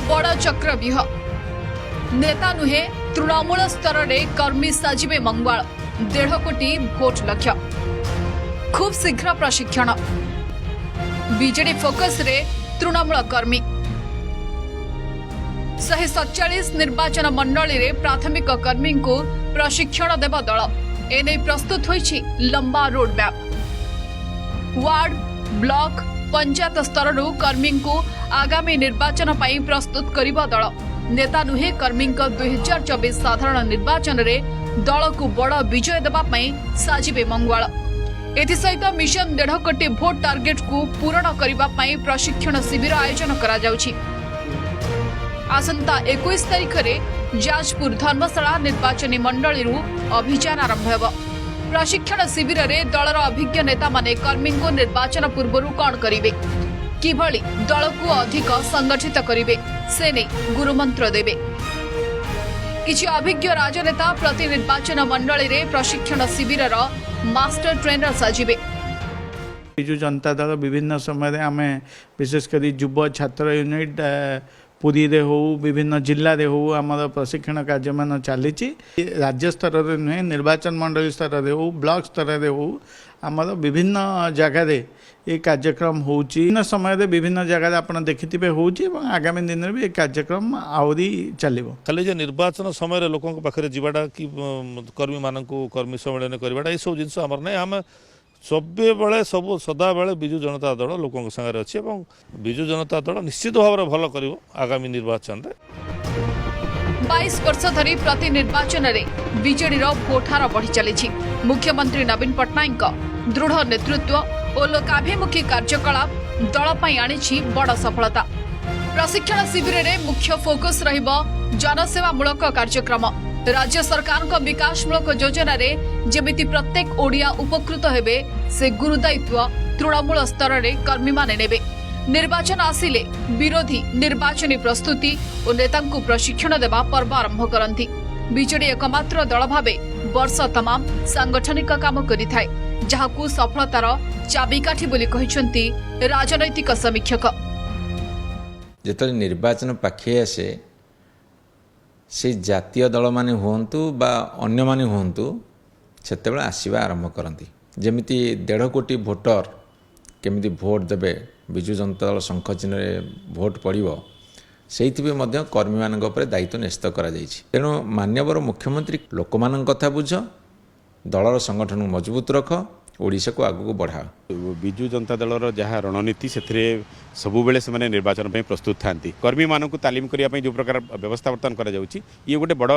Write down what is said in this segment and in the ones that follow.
बड़ चक्रव्यूह नेता नुहे तृणमूल स्तर में कर्मी साजिबे मंगवाल 1.5 कोटी भोट लक्ष्य खूब शीघ्र प्रशिक्षण बीजेडी फोकस रे तृणमूल कर्मी 147 निर्वाचन मंडली रे प्राथमिक कर्मी को प्रशिक्षण देव दल एने प्रस्तुत होईछि लंबा road map ward block panchayat स्तर कर्मी को आगामी निर्वाचन पर प्रस्तुत करिबा दल नेता नुहे कर्मी 2024 साधारण निर्वाचन रे दल को बड़ विजय देबा पई साजिबे मंगवाल एथिसहित मिशन 1.5 कोटी भोट टार्गेट को पूरण करिबा पई प्रशिक्षण शिविर आयोजन करा जाउछि। आसंता 21 तारिख रे जाजपुर धर्मशाला निर्वाचनी मंडली अभियान आरंभ हेब प्रशिक्षण शिविर रे दलर अभिज्ञ नेता माने कर्मी को निर्वाचन पूर्व कौन करिवे किभली दल को अधिक संगठित करिवे से नहीं गुरुमंत्र देवे किछि अभिज्ञ राजनेता प्रति निर्वाचन मंडली रे प्रशिक्षण शिविर मास्टर ट्रेनर साजिबे। बिजु जनता दल विभिन्न समय आम विशेषकर युव छात्र यूनिट पुरी रे हो विभिन्न जिल्ला रे हो आमर प्रशिक्षण कार्य मान चली राज्य स्तर रे नुहे निर्वाचन मंडली स्तर रे हो ब्लॉक स्तर रे हो आमर विभिन्न जगह ये कार्यक्रम होउची समय विभिन्न जगह आपन देखिथिबे होउची एवं आगामी दिन में भी कार्यक्रम आउरी चलिबो खाली जे निर्वाचन समय लोकों पाखे जीवाटा कि कर्मी मानकु कर्मी सम्मेलन करवाटा ये सब जिनस हमर नै हम सबे बेले सब सदा बेले बिजु जनता दल लोकों संगे अछि एवं बिजु जनता दल निश्चित भाव भल करिवो आगामी निर्वाचन रे 22 वर्ष धरी प्रति निर्वाचन रे बीजेडी रो भोटार बढ़ी चली मुख्यमंत्री नवीन पट्टनायक दृढ़ नेतृत्व और लोकाभिमुखी कार्यकलाप दल पई आनिछि बड़ सफलता। प्रशिक्षण शिविर रे मुख्य फोकस रहिबो जनसेवामूलक कार्यक्रम राज्य सरकार को विकासमूलक योजना रे जेमिति प्रत्येक ओडिया उपकृत हेबे से गुरुदायित्व तृणमूल स्तर रे कर्मी माने नेबे निर्वाचन आसिले विरोधी निर्वाचनी प्रस्तुति और नेता को प्रशिक्षण देवा पर्व आरंभ करती बीजेडी एकमात्र दल भावे वर्ष तमाम सांगठनिक काम करिथाय जहाकू सफलतार चाबिकाठी बोली कहिसंती राजनैतिक समीक्षक। जेतले निर्वाचन पाखे आसे से जातीय दल माने हुंतु बा अन्य माने हुंतु सेतेबेले आसीबा आरंभ करती जेमिति 1.5 कोटी भोटर केमिति भोट देबे बिजु जनता दल शंख चिन्ह भोट पड़ो से कर्मी मान दायित्व न्यस्त तेणु मान्यवर मुख्यमंत्री लोक मान कथा बुझ दलर संगठन मजबूत रख ओडिशा को आगू बढ़ा बिजु जनता दलर जहाँ रणनीति से सबु बेले से निर्वाचन में प्रस्तुत था कर्मी मान को तालीम करने जो प्रकार व्यवस्था बर्तमान कर ये गोटे बड़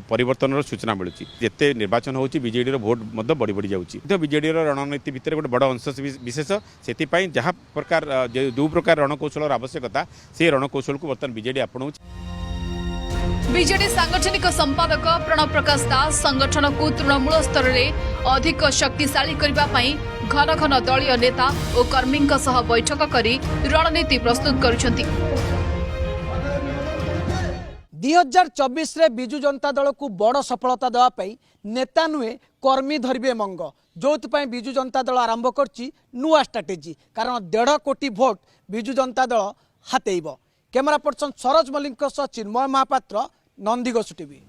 परिवर्तन सूचना मिलूँ जिते निर्वाचन हो बीजेडी भोट बढ़ी बढ़ी जाऊँगी बीजेडी रणनीति भितर गोटे बड़ अंश विशेष से जहाँ प्रकार जो प्रकार रणकौशल आवश्यकता से रणकौशल को बर्तमान बीजेडी आपणाऊ। बीजेडी सांगठनिक संपादक प्रणव प्रकाश दास संगठन को तृणमूल स्तर में अधिक शक्तिशाली करने घन घन दलीय नेता और कर्मी सह बैठक करी रणनीति प्रस्तुत करुछंती। 2024 रे बिजु जनता दल को बड़ सफलता देवाई नेता नुहे कर्मी धरबे मंग जो बिजु जनता दल आरंभ करछि नुआ स्ट्राटेजी कारण 1.5 कोटी vote Biju Janata Dal हातेइब। Camera person Saroj Mallik चिन्मय महापात्र नंदीगोस टीवी।